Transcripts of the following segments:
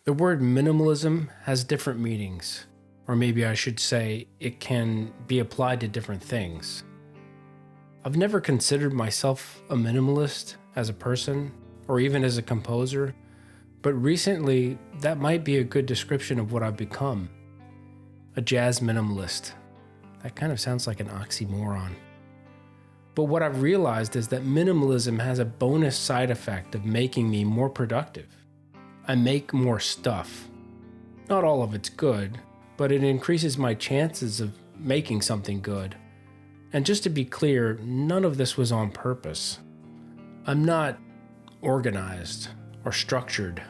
The word minimalism has different meanings, or maybe I should say it can be applied to different things. I've never considered myself a minimalist as a person, or even as a composer, but recently that might be a good description of what I've become. A jazz minimalist. That kind of sounds like an oxymoron. But what I've realized is that minimalism has a bonus side effect of making me more productive. I make more stuff. Not all of it's good, but it increases my chances of making something good. And just to be clear, none of this was on purpose. I'm not organized or structured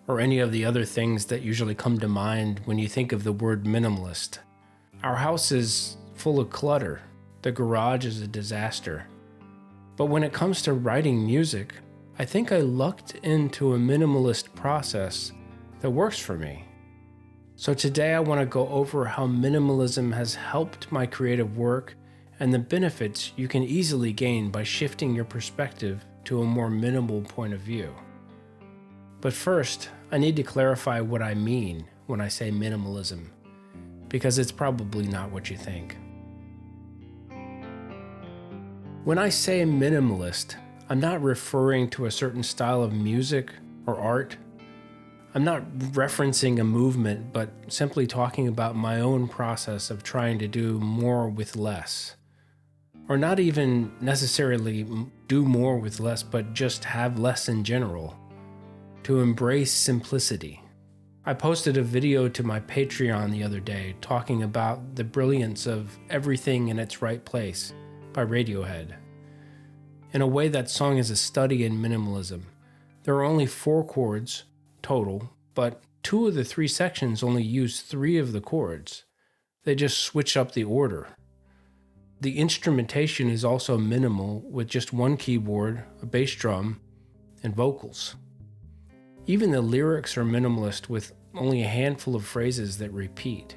or any of the other things that usually come to mind when you think of the word minimalist. Our house is full of clutter. The garage is a disaster. But when it comes to writing music, I think I lucked into a minimalist process that works for me. So today I want to go over how minimalism has helped my creative work and the benefits you can easily gain by shifting your perspective to a more minimal point of view. But first, I need to clarify what I mean when I say minimalism, because it's probably not what you think. When I say minimalist, I'm not referring to a certain style of music or art. I'm not referencing a movement, but simply talking about my own process of trying to do more with less. Or not even necessarily do more with less, but just have less in general. To embrace simplicity. I posted a video to my Patreon the other day talking about the brilliance of Everything in Its Right Place by Radiohead. In a way, that song is a study in minimalism. There are only 4 chords total, but 2 of the 3 sections only use 3 of the chords. They just switch up the order. The instrumentation is also minimal, with just 1 keyboard, a bass drum, and vocals. Even the lyrics are minimalist, with only a handful of phrases that repeat.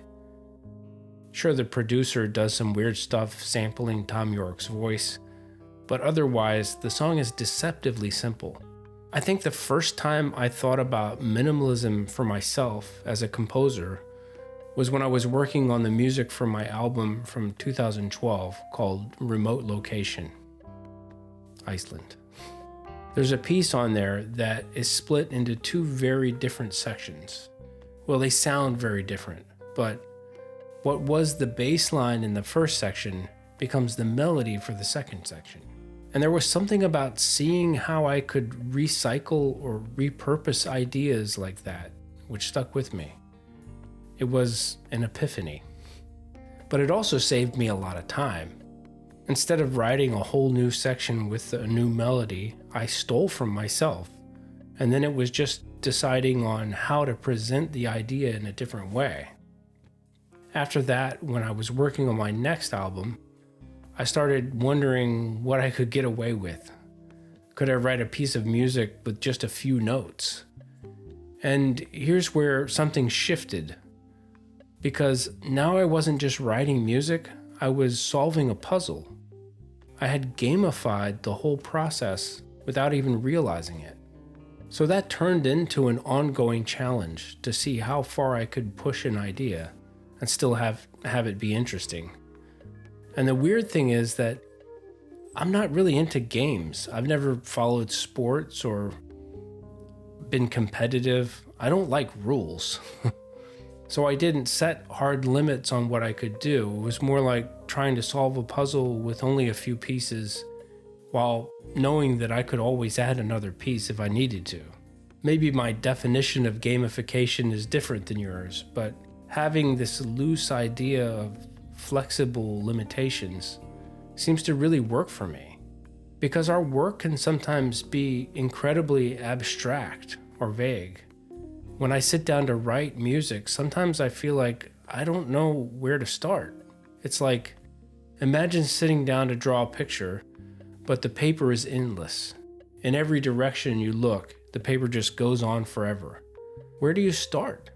Sure, the producer does some weird stuff sampling Thom Yorke's voice, but otherwise, the song is deceptively simple. I think the first time I thought about minimalism for myself as a composer was when I was working on the music for my album from 2012 called Remote Location, Iceland. There's a piece on there that is split into 2 very different sections. Well, they sound very different, but what was the bass line in the first section becomes the melody for the second section. And there was something about seeing how I could recycle or repurpose ideas like that, which stuck with me. It was an epiphany. But it also saved me a lot of time. Instead of writing a whole new section with a new melody, I stole from myself. And then it was just deciding on how to present the idea in a different way. After that, when I was working on my next album, I started wondering what I could get away with. Could I write a piece of music with just a few notes? And here's where something shifted. Because now I wasn't just writing music, I was solving a puzzle. I had gamified the whole process without even realizing it. So that turned into an ongoing challenge to see how far I could push an idea and still have it be interesting. And the weird thing is that I'm not really into games. I've never followed sports or been competitive. I don't like rules. So I didn't set hard limits on what I could do. It was more like trying to solve a puzzle with only a few pieces, while knowing that I could always add another piece if I needed to. Maybe my definition of gamification is different than yours, but having this loose idea of flexible limitations seems to really work for me. Because our work can sometimes be incredibly abstract or vague. When I sit down to write music, sometimes I feel like I don't know where to start. It's like, imagine sitting down to draw a picture, but the paper is endless. In every direction you look, the paper just goes on forever. Where do you start?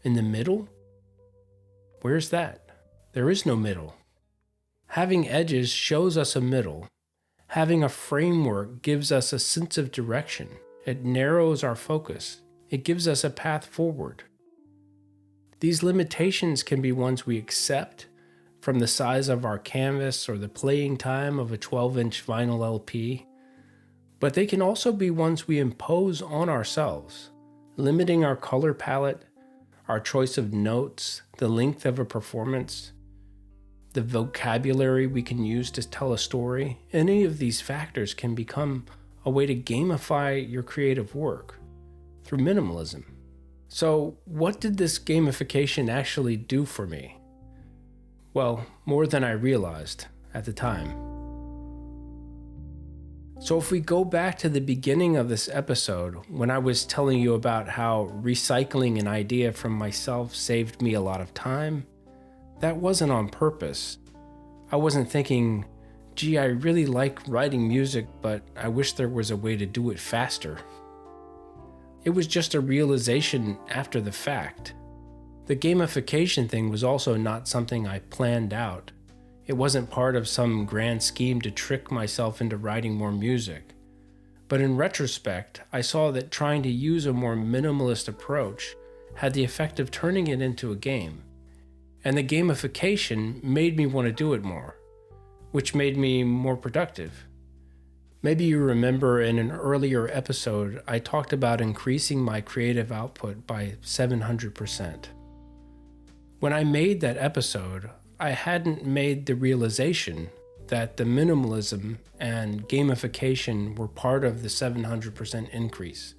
In the middle? Where's that? There is no middle. Having edges shows us a middle. Having a framework gives us a sense of direction. It narrows our focus. It gives us a path forward. These limitations can be ones we accept, from the size of our canvas or the playing time of a 12-inch vinyl LP, but they can also be ones we impose on ourselves, limiting our color palette, our choice of notes, the length of a performance, the vocabulary we can use to tell a story. Any of these factors can become a way to gamify your creative work through minimalism. So, what did this gamification actually do for me? Well, more than I realized at the time. So if we go back to the beginning of this episode, when I was telling you about how recycling an idea from myself saved me a lot of time, that wasn't on purpose. I wasn't thinking, gee, I really like writing music, but I wish there was a way to do it faster. It was just a realization after the fact. The gamification thing was also not something I planned out. It wasn't part of some grand scheme to trick myself into writing more music. But in retrospect, I saw that trying to use a more minimalist approach had the effect of turning it into a game. And the gamification made me want to do it more, which made me more productive. Maybe you remember in an earlier episode, I talked about increasing my creative output by 700%. When I made that episode, I hadn't made the realization that the minimalism and gamification were part of the 700% increase.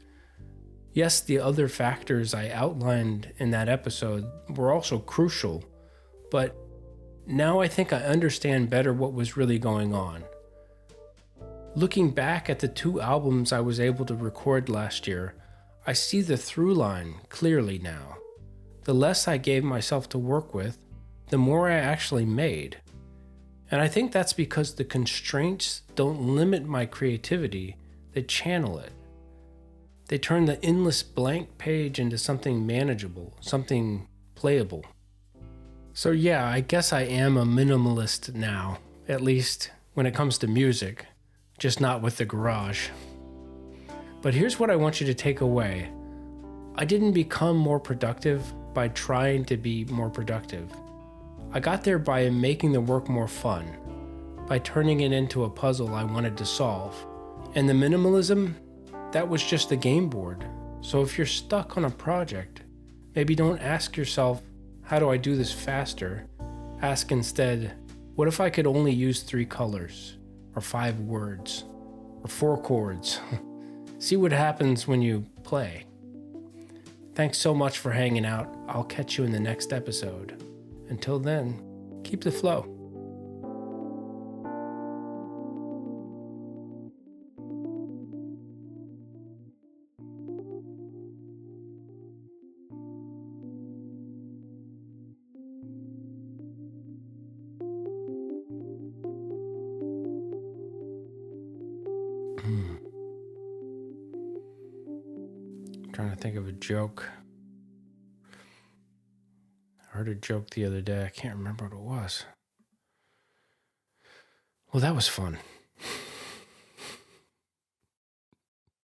Yes, the other factors I outlined in that episode were also crucial, but now I think I understand better what was really going on. Looking back at the 2 albums I was able to record last year, I see the through line clearly now. The less I gave myself to work with, the more I actually made. And I think that's because the constraints don't limit my creativity, they channel it. They turn the endless blank page into something manageable, something playable. So yeah, I guess I am a minimalist now, at least when it comes to music, just not with the garage. But here's what I want you to take away. I didn't become more productive by trying to be more productive. I got there by making the work more fun, by turning it into a puzzle I wanted to solve. And the minimalism, that was just the game board. So if you're stuck on a project, maybe don't ask yourself, how do I do this faster? Ask instead, what if I could only use 3 colors, or 5 words, or 4 chords? See what happens when you play. Thanks so much for hanging out. I'll catch you in the next episode. Until then, keep the flow. Trying to think of a joke. I heard a joke the other day. I can't remember what it was. Well, that was fun.